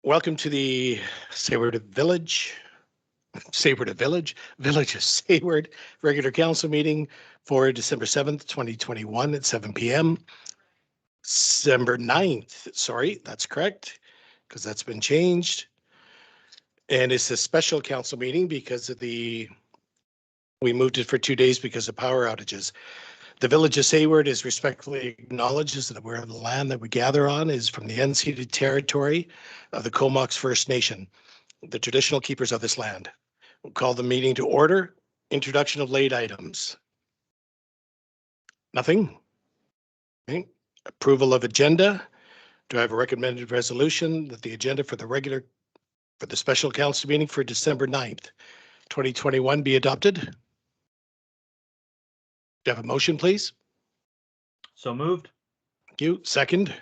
Welcome to the Sayward Village of Sayward regular council meeting for December 7th, 2021 at 7 p.m. December 9th, sorry, that's correct, because that's been changed. And it's a special council meeting because of we moved it for 2 days because of power outages. The Village of Sayward is respectfully acknowledges that where the land that we gather on is from the unceded territory of the Comox First Nation, the traditional keepers of this land. We'll call the meeting to order. Introduction of late items. Nothing? Okay. Approval of agenda. Do I have a recommended resolution that the agenda for the special council meeting for December 9th, 2021 be adopted? Do you have a motion, please? So moved. Thank you. Second.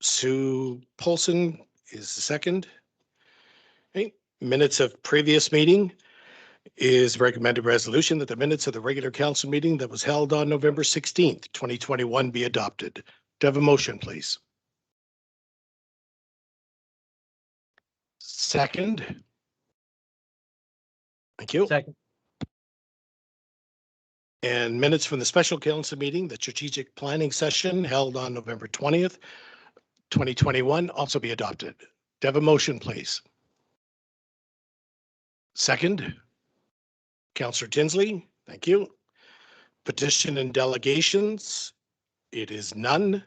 Sue Polson is the second. Okay. Minutes of previous meeting is recommended resolution that the minutes of the regular council meeting that was held on November 16th, 2021 be adopted. Do you have a motion, please? Second. Thank you. Second. And minutes from the special council meeting, the strategic planning session held on November 20th, 2021 also be adopted. Do you have a motion, please? Second. Councillor Tinsley, thank you. Petition and delegations, it is none.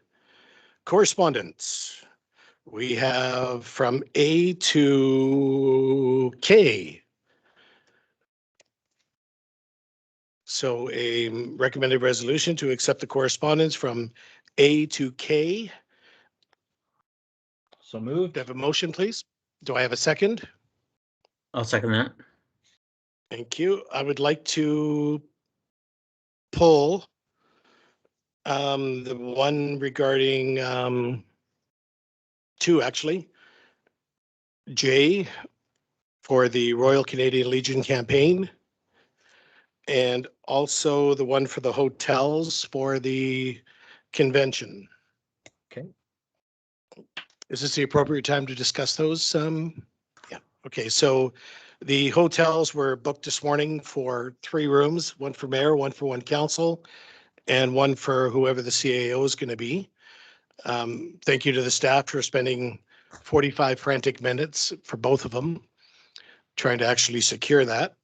Correspondence, we have from A to K. So a recommended resolution to accept the correspondence from A to K. So moved. Do I have a motion, please? Do I have a second? I'll second that. Thank you. I would like to pull the one regarding two, actually. J for the Royal Canadian Legion campaign, and also the one for the hotels for the convention. Okay. Is this the appropriate time to discuss those? Yeah. Okay. So the hotels were booked this morning for 3 rooms, one for mayor, one for one council, and one for whoever the CAO is going to be. Thank you to the staff for spending 45 frantic minutes for both of them, trying to actually secure that.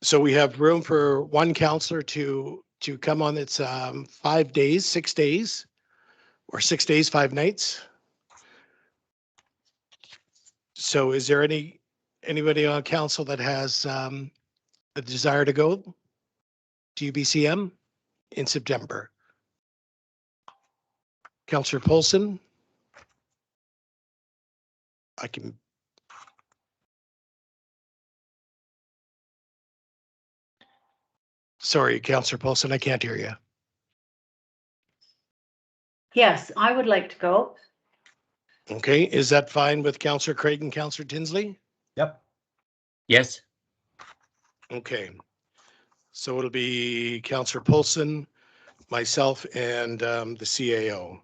So we have room for one counselor to come on. It's 5 days, 6 days, or 6 days, 5 nights. So is there anybody on council that has a desire to go to UBCM in September? Councillor Polson? I can. Sorry, Councillor Polson, I can't hear you. Yes, I would like to go. Okay, is that fine with Councillor Craig and Councillor Tinsley? Yep. Yes. Okay, so it'll be Councillor Polson, myself, and the CAO.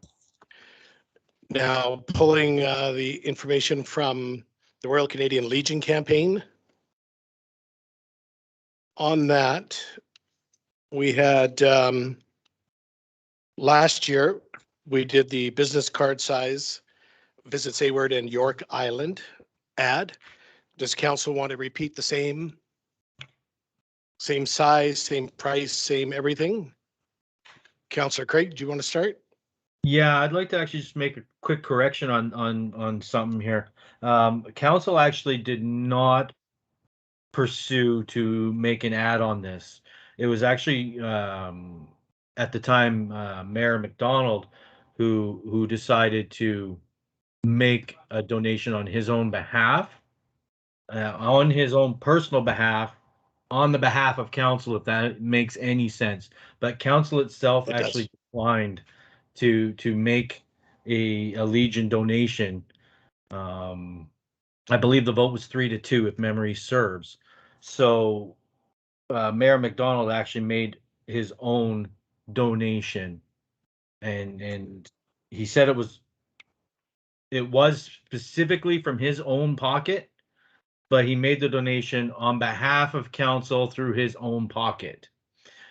Now, pulling the information from the Royal Canadian Legion campaign. On that, we had last year, we did the business card size Visit Sayward and York Island ad. Does council want to repeat the same size, same price, same everything? Councillor Craig, do you want to start? Yeah, I'd like to actually just make a quick correction on something here. Council actually did not pursue to make an ad on this. It was actually at the time Mayor McDonald who decided to make a donation on his own behalf, on his own personal behalf, on the behalf of council, if that makes any sense. But council itself actually declined to make a Legion donation. I believe the vote was 3-2, if memory serves. So Mayor McDonald actually made his own donation, and he said it was specifically from his own pocket, but he made the donation on behalf of council through his own pocket.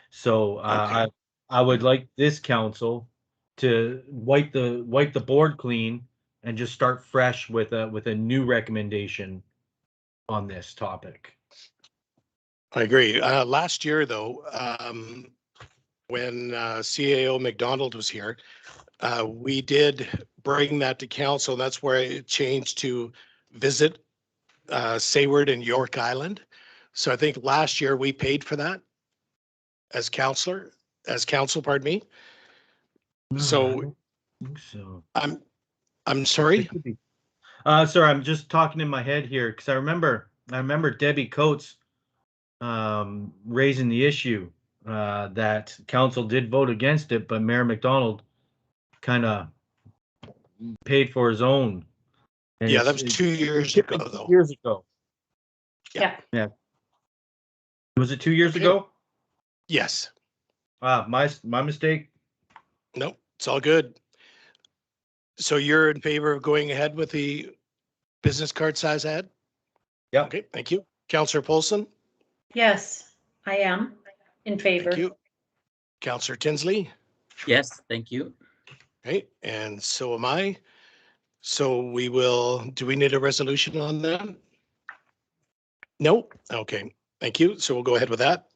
So Okay. I would like this council to wipe the board clean and just start fresh with a new recommendation on this topic. I agree. Last year, though, when CAO McDonald was here, we did bring that to council. That's where it changed to visit Sayward and York Island. So I think last year we paid for that as council, pardon me. No, I So don't think so. I'm sorry. It could be. Sorry, I'm just talking in my head here because I remember Debbie Coates raising the issue that council did vote against it, but Mayor McDonald kind of paid for his own. And Yeah, that was 2 years ago, though. Years ago. Yeah. Yeah. Was it 2 years Okay. ago? Yes. My mistake. No, it's all good. So you're in favor of going ahead with the business card size ad? Yeah. Okay, thank you. Councillor Polson? Yes, I am in favor. Thank you. Councillor Tinsley? Yes, thank you. Okay, and so am I. So do we need a resolution on that? No? Okay, thank you. So we'll go ahead with that.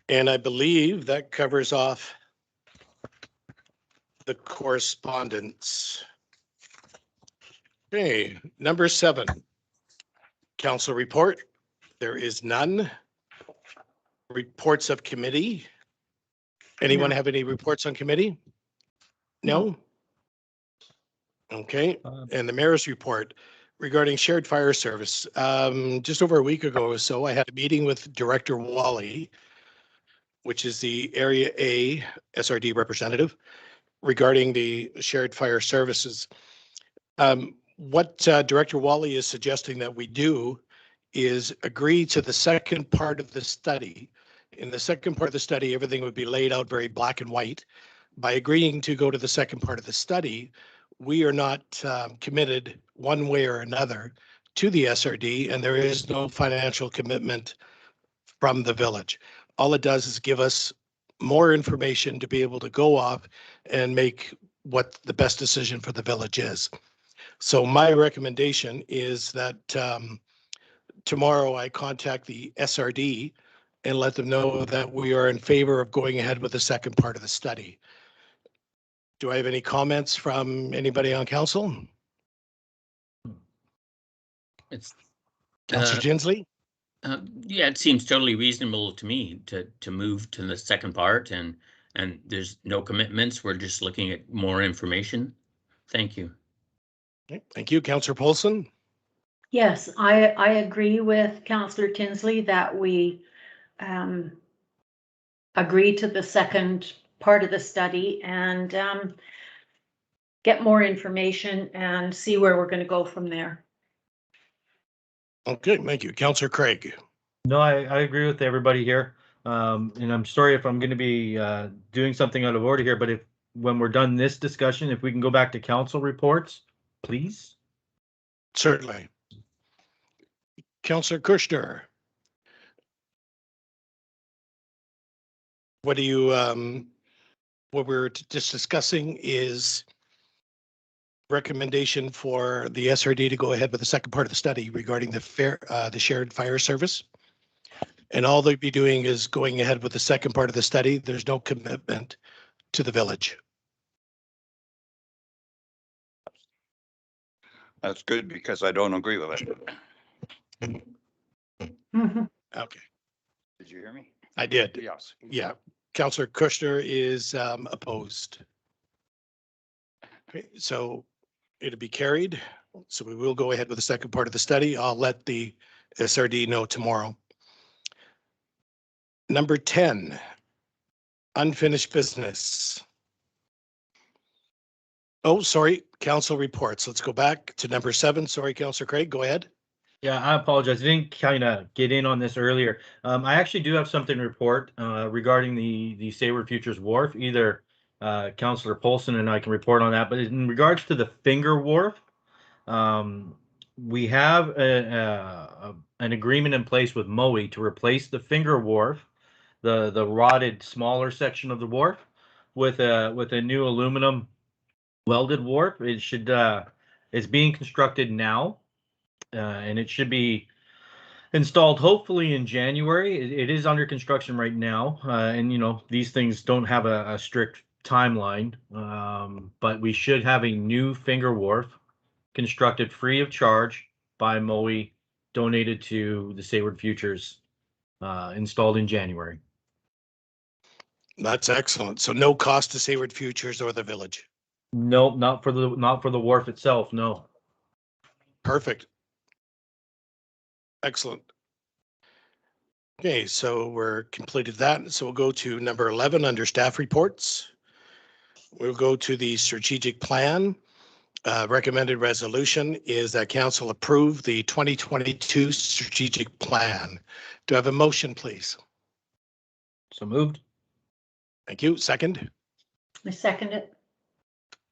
And I believe that covers off the correspondence. Okay, number 7, council report. There is none. Reports of committee. Anyone No. have any reports on committee? No? Okay, and the mayor's report regarding shared fire service. Just over a week ago or so, I had a meeting with Director Wally, which is the Area A SRD representative, regarding the shared fire services. What Director Wally is suggesting that we do is agree to the second part of the study. In the second part of the study, everything would be laid out very black and white. By agreeing to go to the second part of the study, we are not committed one way or another to the SRD, and there is no financial commitment from the village. All it does is give us more information to be able to go off and make what the best decision for the village is. So my recommendation is that tomorrow I contact the SRD and let them know that we are in favor of going ahead with the second part of the study. Do I have any comments from anybody on council? It's Councillor Tinsley? yeah, it seems totally reasonable to me to move to the second part, and there's no commitments. We're just looking at more information. Thank you. Okay, thank you. Councillor Polson? Yes, I agree with Councillor Tinsley that we agree to the second part of the study and get more information and see where we're going to go from there. Okay, thank you. Councillor Craig? No, I agree with everybody here. And I'm sorry if I'm going to be doing something out of order here, but when we're done this discussion, if we can go back to council reports, please. Certainly. Councillor Kushner? What we're just discussing is recommendation for the SRD to go ahead with the second part of the study regarding the shared fire service. And all they'd be doing is going ahead with the second part of the study. There's no commitment to the village. That's good because I don't agree with it. Mhm. Okay, Did you hear me? I did. Yes. Yeah, Councillor Kushner is opposed. Okay, so it'll be carried. So we will go ahead with the second part of the study. I'll let the SRD know tomorrow. Number 10, unfinished business. Oh, sorry, council reports. Let's go back to number 7. Sorry, Councillor Craig, go ahead. Yeah, I apologize. I didn't kind of get in on this earlier. I actually do have something to report regarding the Sayward Futures Wharf. Either Councillor Polson and I can report on that. But in regards to the finger wharf, we have an agreement in place with MOE to replace the finger wharf, the rotted smaller section of the wharf, with a new aluminum welded wharf. It should it's being constructed now, and it should be installed hopefully in January. It is under construction right now, and you know these things don't have a strict timeline, but we should have a new finger wharf constructed free of charge by MOE, donated to the Sayward Futures, installed in January. That's excellent. So no cost to Sayward Futures or the village. No, not for the wharf itself. No. Perfect. Excellent. Okay, so we're completed that. So we'll go to number 11 under staff reports. We'll go to the strategic plan. Recommended resolution is that council approve the 2022 strategic plan. Do I have a motion, please? So moved. Thank you. Second. I second it.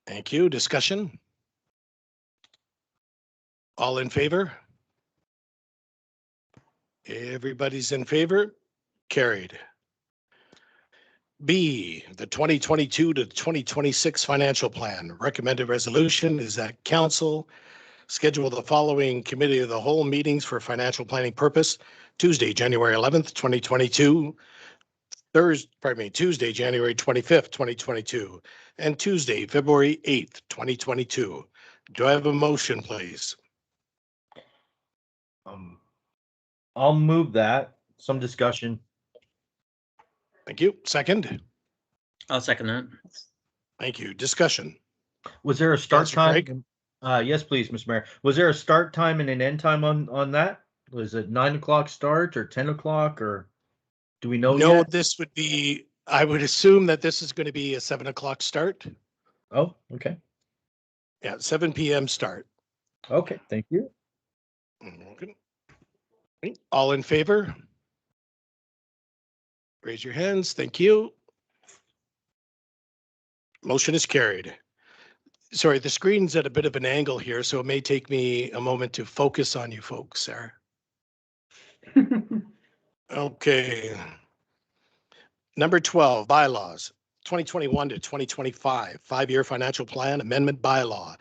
Thank you. Discussion? All in favor? Everybody's in favor? Carried. B, the 2022 to 2026 financial plan. Recommended resolution is that council schedule the following committee of the whole meetings for financial planning purpose: Tuesday, January 11th, 2022, Tuesday, January 25th, 2022, and Tuesday, February 8th, 2022. Do I have a motion, please? I'll move that. Some discussion. Thank you. Second. I'll second that. Thank you. Discussion. Was there a start Councillor time? Yes, please, Mr. Mayor. Was there a start time and an end time on that? Was it 9 o'clock start or 10 o'clock, or do we know No, yet? this would be, I would assume that this is going to be a 7 o'clock start. Oh, okay. Yeah, 7 p.m. start. Okay, thank you. Okay. All in favor? Raise your hands. Thank you. Motion is carried. Sorry, the screen's at a bit of an angle here, so it may take me a moment to focus on you folks, Sarah. Okay. Number 12, bylaws, 2021 to 2025, 5-year financial plan amendment bylaw.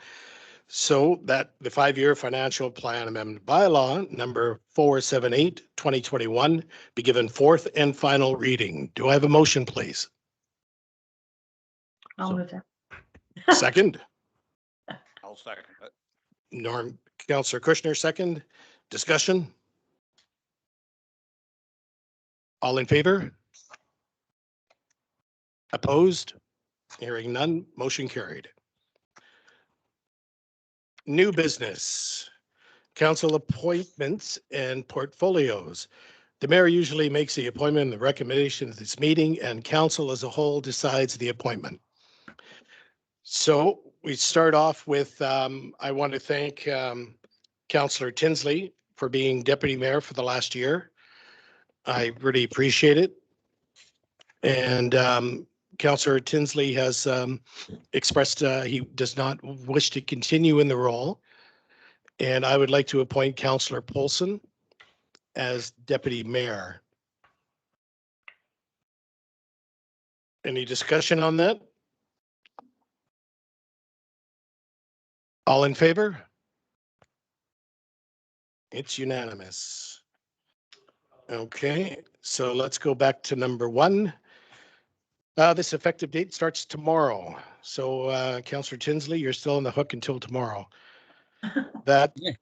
So that the 5-year financial plan amendment bylaw, number 478, 2021, be given fourth and final reading. Do I have a motion, please? I'll move that. Second. I'll second it. Norm, Councillor Kushner, second. Discussion? All in favor? Opposed? Hearing none, motion carried. New business. Council appointments and portfolios. The mayor usually makes the appointment and the recommendation of this meeting, and council as a whole decides the appointment. So we start off with, I want to thank Councillor Tinsley for being deputy mayor for the last year. I really appreciate it. And Councillor Tinsley has expressed he does not wish to continue in the role. And I would like to appoint Councillor Polson as deputy mayor. Any discussion on that? All in favor? It's unanimous. Okay, so let's go back to number 1. This effective date starts tomorrow. So Councillor Tinsley, you're still on the hook until tomorrow. That Yeah.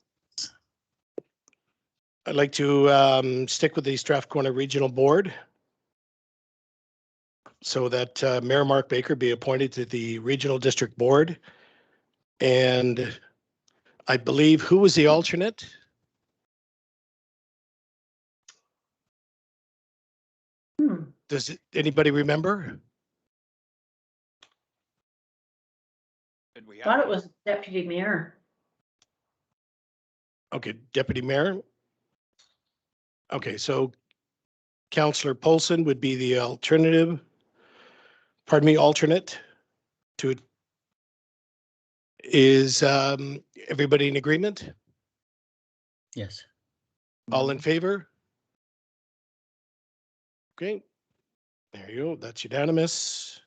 I'd like to stick with the Strathcona Regional Board so that Mayor Mark Baker be appointed to the Regional District Board. And I believe, who was the alternate? Does anybody remember? Did we Thought have, it was deputy mayor. Okay, Deputy Mayor. Okay, so Councillor Polson would be the alternate. to, is everybody in agreement? Yes. All in favor? Okay, there you go. That's unanimous.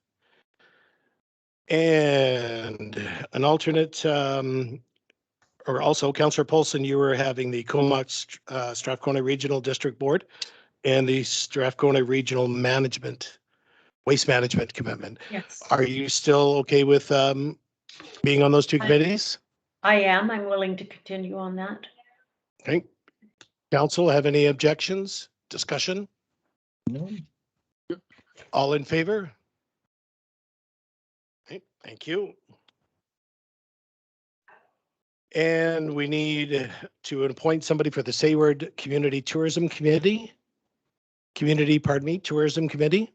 And an alternate, or also Councillor Paulson, you were having the Comox Strathcona Regional District Board and the Strathcona Regional Management, Waste Management Commitment. Yes, Are you still okay with being on those two committees? I am. I'm willing to continue on that. Okay. Council, have any objections? Discussion? No. All in favor? Okay, thank you. And we need to appoint somebody for the Sayward Community Tourism Committee. Tourism Committee.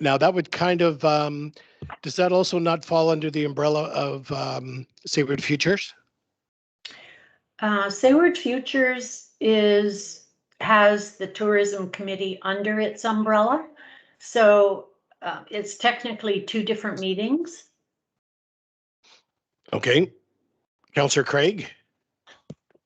Now that would kind of, does that also not fall under the umbrella of Sayward Futures? Sayward Futures has the tourism committee under its umbrella. So it's technically two different meetings. Okay. Councillor Craig?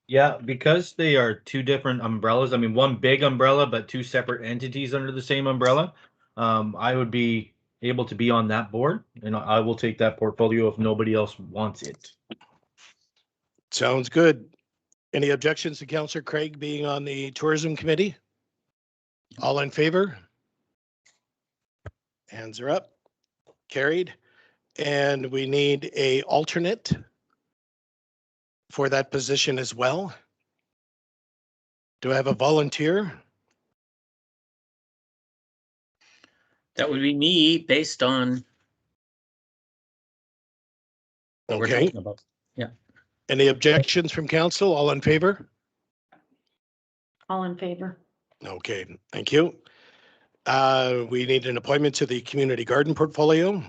Yeah, because they are two different umbrellas. I mean, one big umbrella, but two separate entities under the same umbrella. I would be able to be on that board, and I will take that portfolio if nobody else wants it. Sounds good. Any objections to Councillor Craig being on the tourism committee? All in favor? Hands are up. Carried. And we need a alternate for that position as well. Do I have a volunteer? That would be me based on what we're Okay. talking about. Any objections from council? All in favor? All in favor. Okay, thank you. We need an appointment to the community garden portfolio.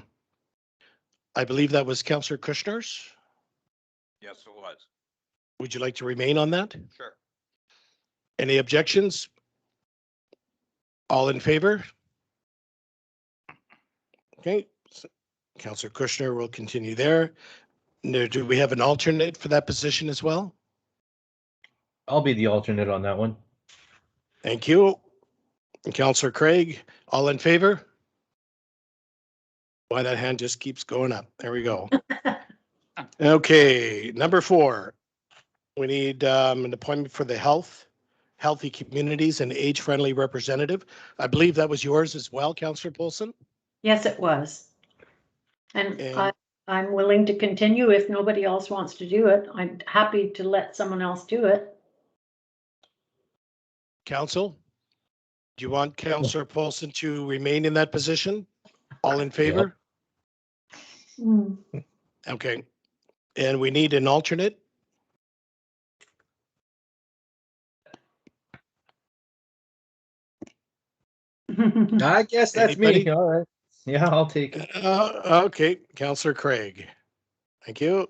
I believe that was Councillor Kushner's. Yes, it was. Would you like to remain on that? Sure. Any objections? All in favor? Okay, so Councillor Kushner will continue there. Now, do we have an alternate for that position as well? I'll be the alternate on that one. Thank you. And Councillor Craig, all in favor? Why that hand just keeps going up. There we go. Okay, number 4. We need an appointment for the Healthy Communities and Age-Friendly Representative. I believe that was yours as well, Councillor Polson? Yes, it was. And And- I'm willing to continue if nobody else wants to do it. I'm happy to let someone else do it. Council? Do you want Councillor Polson to remain in that position? All in favor? Hmm. Okay. And we need an alternate. I guess that's Anybody? me. All right. Yeah, I'll take it. Okay, Councillor Craig. Thank you.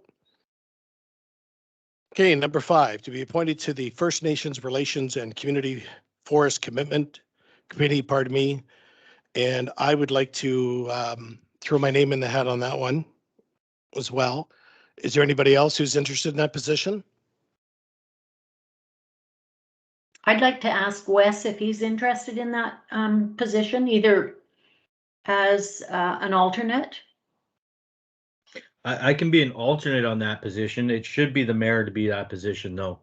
Okay, number 5, to be appointed to the First Nations Relations and Community Forest Commitment Committee, pardon me. And I would like to throw my name in the hat on that one as well. Is there anybody else who's interested in that position? I'd like to ask Wes if he's interested in that position, either as an alternate. I can be an alternate on that position. It should be the mayor to be that position, though.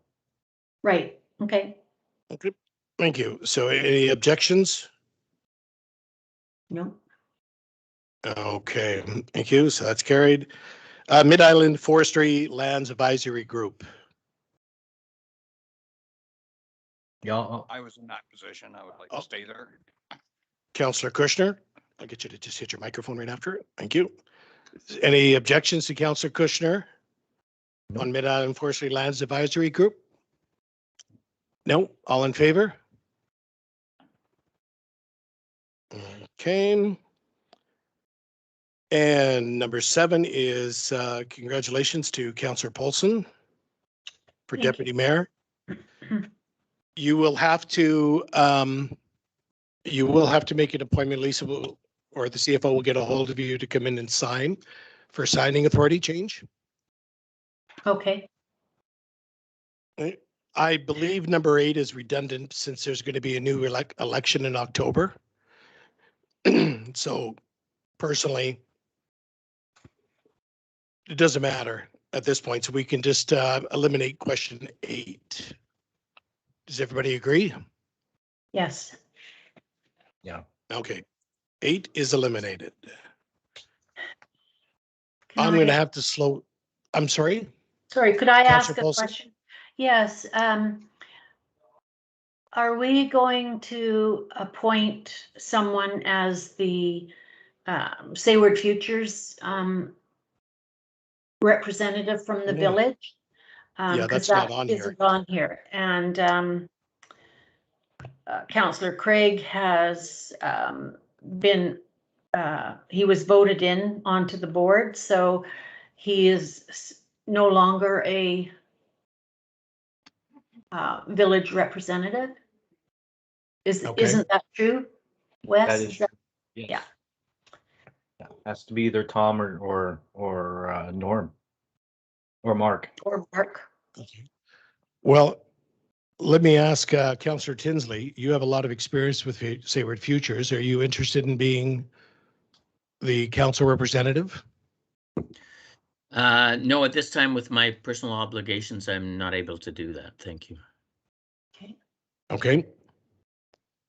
Right, okay. Okay, thank you. So any objections? No. Okay, thank you. So that's carried. Mid-Island Forestry Lands Advisory Group. Yeah, I was in that position. I would like Oh. to stay there. Councillor Kushner, I'll get you to just hit your microphone right after it. Thank you. Any objections to Councillor Kushner No. on Mid-Island Forestry Lands Advisory Group? No, all in favor? Okay. And number 7 is congratulations to Councillor Polson for Thank you. Deputy Mayor. You will have to make an appointment. Lisa will or the CFO will get a hold of you to come in and sign for signing authority change. Okay, I believe number 8 is redundant since there's going to be a new election in October. So personally, it doesn't matter at this point. So we can just eliminate question 8. Does everybody agree? yes. Yeah. Okay. 8 is eliminated. Can I'm going to I- have to slow. I'm sorry. Sorry, could I Councillor ask a Paulson? question? Yes, are we going to appoint someone as the Sayward Futures representative from the No. village? Yeah, 'Cause that's that not on here. isn't on here. And Councillor Craig has been, he was voted in onto the board, so he is no longer a village representative. Okay. Isn't that true, Wes? That Is is, that- yes. yeah. Yeah, has to be either Tom or Norm or Mark. Or Mark? Well, let me ask Councillor Tinsley, you have a lot of experience with Sayward Futures. Are you interested in being the council representative? No, at this time with my personal obligations, I'm not able to do that. Thank you. Okay. Okay.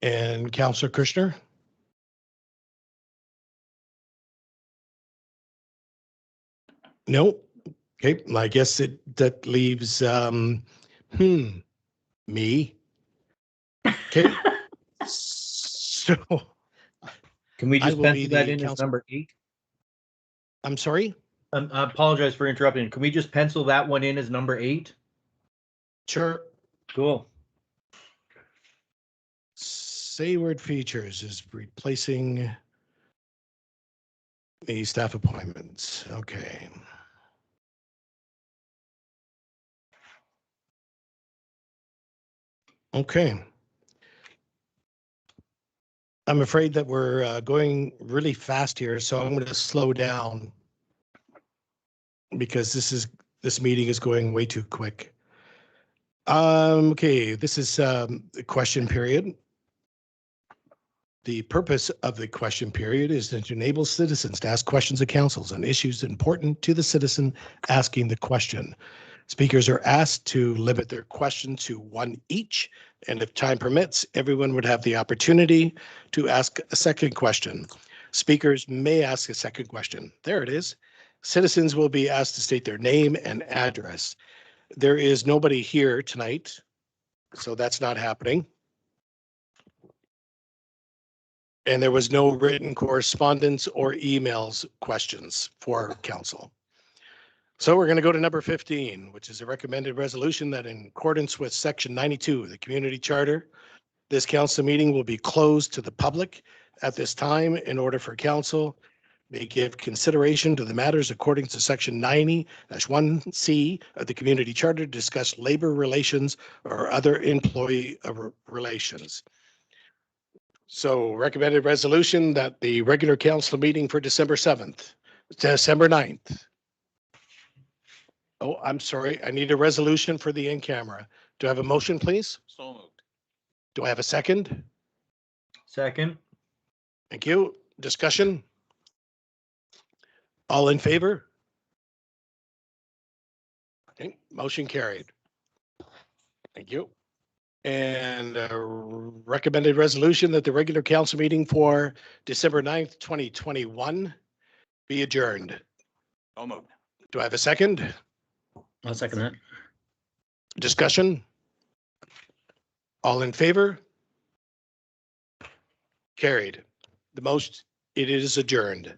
And Councillor Kushner? No. Okay, I guess that leaves me. Okay. So Can we I just will be pencil that the in as council. number 8? I'm sorry? I apologize for interrupting. Can we just pencil that one in as number 8? Sure. Cool. Sayward Features is replacing the staff appointments. Okay. Okay. I'm afraid that we're going really fast here, so I'm going to slow down because this meeting is going way too quick. Okay, this is the question period. The purpose of the question period is to enable citizens to ask questions of councils on issues important to the citizen asking the question. Speakers are asked to limit their question to 1 each, and if time permits, everyone would have the opportunity to ask a second question. Speakers may ask a second question. There it is. Citizens will be asked to state their name and address. There is nobody here tonight, so that's not happening. And there was no written correspondence or emails questions for council. So we're going to go to number 15, which is a recommended resolution that in accordance with section 92 of the community charter, this council meeting will be closed to the public at this time in order for council may give consideration to the matters according to section 90-1C of the community charter to discuss labor relations or other employee relations. So recommended resolution that the regular council meeting for December 9th. Oh, I'm sorry. I need a resolution for the in-camera. Do I have a motion, please? So moved. Do I have a second? Second. Thank you. Discussion? All in favor? Okay, motion carried. Thank you. And recommended resolution that the regular council meeting for December 9th, 2021 be adjourned. So moved. Do I have a second? I'll second that. Discussion? All in favor? Carried. It is adjourned.